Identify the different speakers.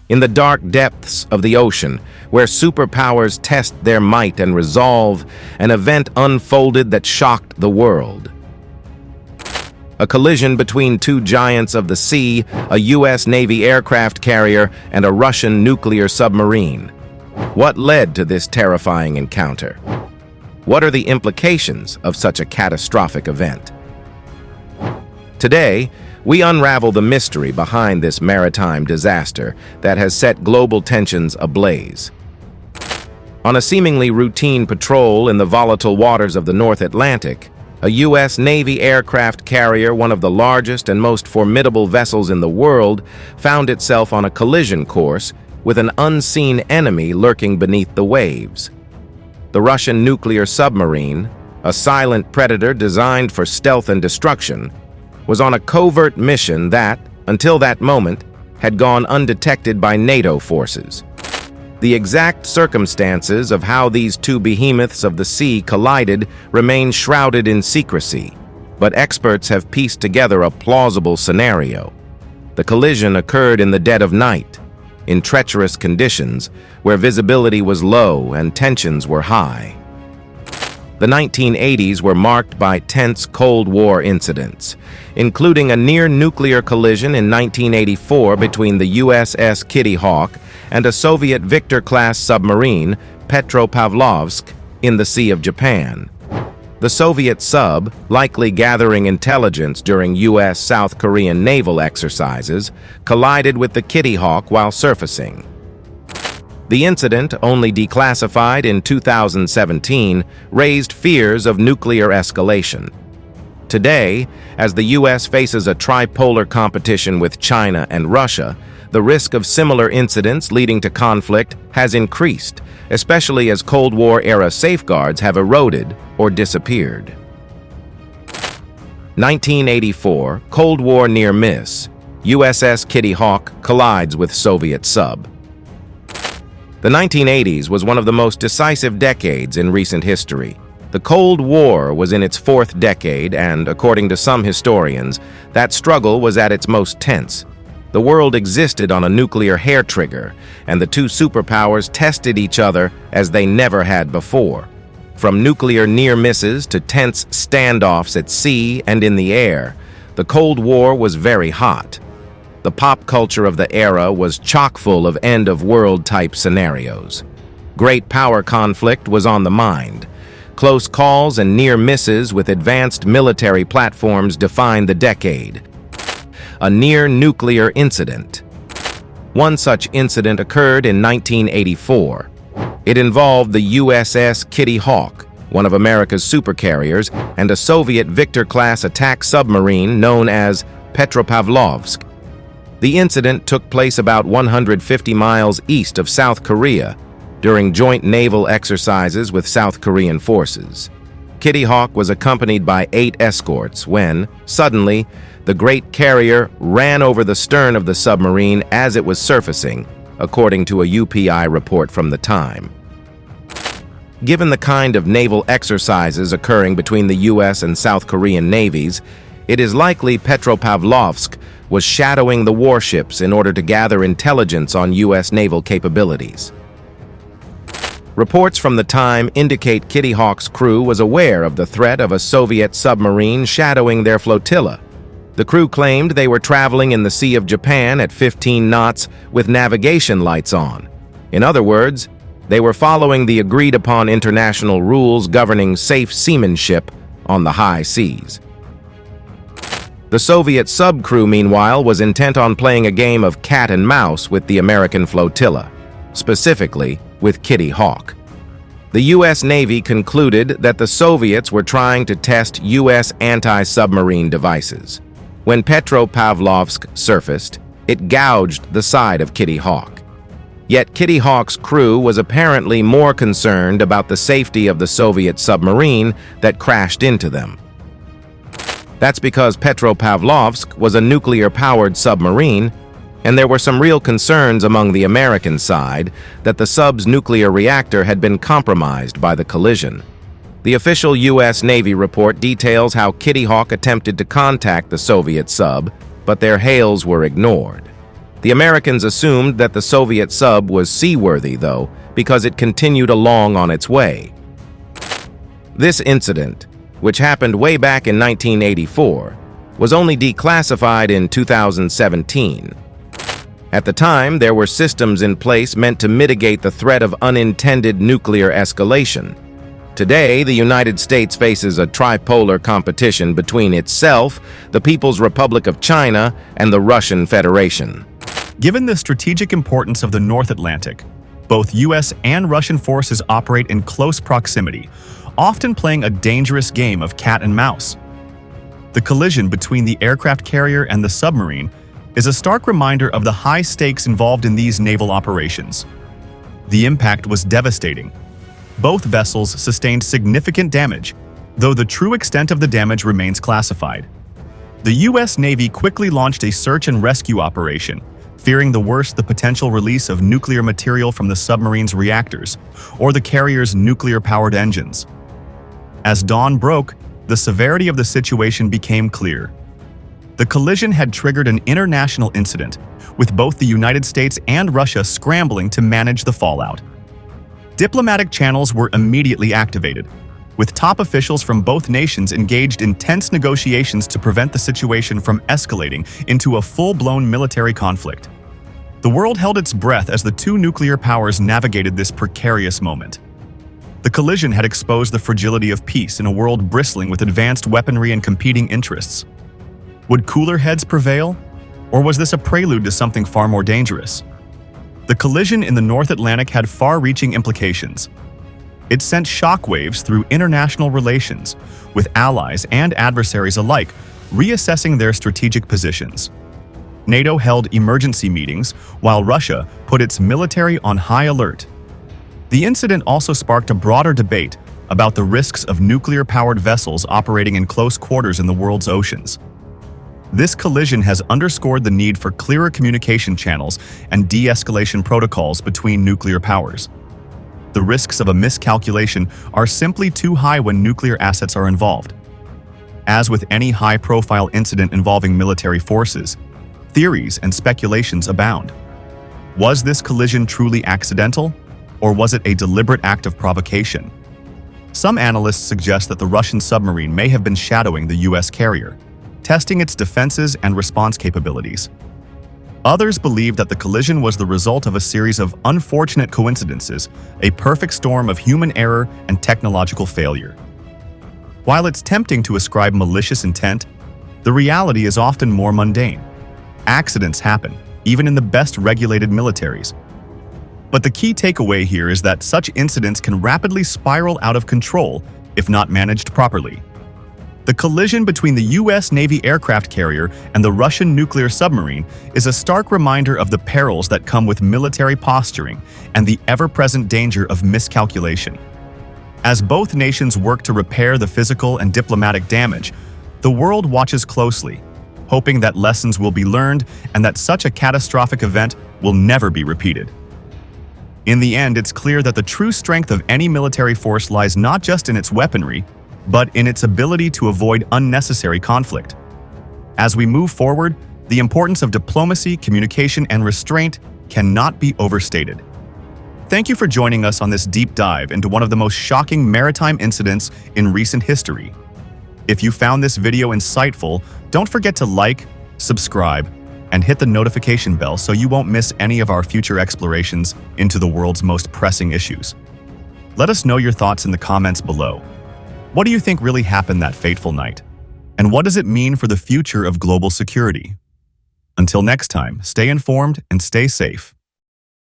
Speaker 1: In the dark depths of the ocean, where superpowers test their might and resolve, an event unfolded that shocked the world. A collision between two giants of the sea, a U.S. Navy aircraft carrier and a Russian nuclear submarine. What led to this terrifying encounter? What are the implications of such a catastrophic event? Today, we unravel the mystery behind this maritime disaster that has set global tensions ablaze. On a seemingly routine patrol in the volatile waters of the North Atlantic, a U.S. Navy aircraft carrier, one of the largest and most formidable vessels in the world, found itself on a collision course with an unseen enemy lurking beneath the waves. The Russian nuclear submarine, a silent predator designed for stealth and destruction, was on a covert mission that, until that moment, had gone undetected by NATO forces. The exact circumstances of how these two behemoths of the sea collided remain shrouded in secrecy, but experts have pieced together a plausible scenario. The collision occurred in the dead of night, in treacherous conditions where visibility was low and tensions were high. The 1980s were marked by tense Cold War incidents, including a near-nuclear collision in 1984 between the USS Kitty Hawk and a Soviet Victor-class submarine, Petropavlovsk, in the Sea of Japan. The Soviet sub, likely gathering intelligence during U.S.-South Korean naval exercises, collided with the Kitty Hawk while surfacing. The incident, only declassified in 2017, raised fears of nuclear escalation. Today, as the U.S. faces a tripolar competition with China and Russia, the risk of similar incidents leading to conflict has increased, especially as Cold War-era safeguards have eroded or disappeared. 1984, Cold War near miss. USS Kitty Hawk collides with Soviet sub. The 1980s was one of the most decisive decades in recent history. The Cold War was in its fourth decade, and, according to some historians, that struggle was at its most tense. The world existed on a nuclear hair trigger, and the two superpowers tested each other as they never had before. From nuclear near misses to tense standoffs at sea and in the air, the Cold War was very hot. The pop culture of the era was chock full of end-of-world-type scenarios. Great power conflict was on the mind. Close calls and near misses with advanced military platforms defined the decade. A near-nuclear incident. One such incident occurred in 1984. It involved the USS Kitty Hawk, one of America's supercarriers, and a Soviet Victor-class attack submarine known as Petropavlovsk. The incident took place about 150 miles east of South Korea during joint naval exercises with South Korean forces. Kitty Hawk was accompanied by 8 escorts when, suddenly, the great carrier ran over the stern of the submarine as it was surfacing, according to a UPI report from the time. Given the kind of naval exercises occurring between the U.S. and South Korean navies, it is likely Petropavlovsk was shadowing the warships in order to gather intelligence on U.S. naval capabilities. Reports from the time indicate Kitty Hawk's crew was aware of the threat of a Soviet submarine shadowing their flotilla. The crew claimed they were traveling in the Sea of Japan at 15 knots with navigation lights on. In other words, they were following the agreed-upon international rules governing safe seamanship on the high seas. The Soviet sub-crew, meanwhile, was intent on playing a game of cat and mouse with the American flotilla, specifically with Kitty Hawk. The U.S. Navy concluded that the Soviets were trying to test U.S. anti-submarine devices. When Petropavlovsk surfaced, it gouged the side of Kitty Hawk. Yet Kitty Hawk's crew was apparently more concerned about the safety of the Soviet submarine that crashed into them. That's because Petropavlovsk was a nuclear-powered submarine, and there were some real concerns among the American side that the sub's nuclear reactor had been compromised by the collision. The official U.S. Navy report details how Kitty Hawk attempted to contact the Soviet sub, but their hails were ignored. The Americans assumed that the Soviet sub was seaworthy, though, because it continued along on its way. This incident, which happened way back in 1984, was only declassified in 2017. At the time, there were systems in place meant to mitigate the threat of unintended nuclear escalation. Today, the United States faces a tripolar competition between itself, the People's Republic of China, and the Russian Federation.
Speaker 2: Given the strategic importance of the North Atlantic, both U.S. and Russian forces operate in close proximity, often playing a dangerous game of cat and mouse. The collision between the aircraft carrier and the submarine is a stark reminder of the high stakes involved in these naval operations. The impact was devastating. Both vessels sustained significant damage, though the true extent of the damage remains classified. The U.S. Navy quickly launched a search and rescue operation, fearing the worst: the potential release of nuclear material from the submarine's reactors or the carrier's nuclear-powered engines. As dawn broke, the severity of the situation became clear. The collision had triggered an international incident, with both the United States and Russia scrambling to manage the fallout. Diplomatic channels were immediately activated, with top officials from both nations engaged in tense negotiations to prevent the situation from escalating into a full-blown military conflict. The world held its breath as the two nuclear powers navigated this precarious moment. The collision had exposed the fragility of peace in a world bristling with advanced weaponry and competing interests. Would cooler heads prevail, or was this a prelude to something far more dangerous? The collision in the North Atlantic had far-reaching implications. It sent shockwaves through international relations, with allies and adversaries alike reassessing their strategic positions. NATO held emergency meetings, while Russia put its military on high alert. The incident also sparked a broader debate about the risks of nuclear-powered vessels operating in close quarters in the world's oceans. This collision has underscored the need for clearer communication channels and de-escalation protocols between nuclear powers. The risks of a miscalculation are simply too high when nuclear assets are involved. As with any high-profile incident involving military forces, theories and speculations abound. Was this collision truly accidental, or was it a deliberate act of provocation? Some analysts suggest that the Russian submarine may have been shadowing the U.S. carrier, testing its defenses and response capabilities. Others believe that the collision was the result of a series of unfortunate coincidences, a perfect storm of human error and technological failure. While it's tempting to ascribe malicious intent, the reality is often more mundane. Accidents happen, even in the best regulated militaries. But the key takeaway here is that such incidents can rapidly spiral out of control if not managed properly. The collision between the U.S. Navy aircraft carrier and the Russian nuclear submarine is a stark reminder of the perils that come with military posturing and the ever-present danger of miscalculation. As both nations work to repair the physical and diplomatic damage, the world watches closely, hoping that lessons will be learned and that such a catastrophic event will never be repeated. In the end, it's clear that the true strength of any military force lies not just in its weaponry, but in its ability to avoid unnecessary conflict. As we move forward, the importance of diplomacy, communication, and restraint cannot be overstated. Thank you for joining us on this deep dive into one of the most shocking maritime incidents in recent history. If you found this video insightful, don't forget to like, subscribe, and hit the notification bell so you won't miss any of our future explorations into the world's most pressing issues. Let us know your thoughts in the comments below. What do you think really happened that fateful night? And what does it mean for the future of global security? Until next time, stay informed and stay safe.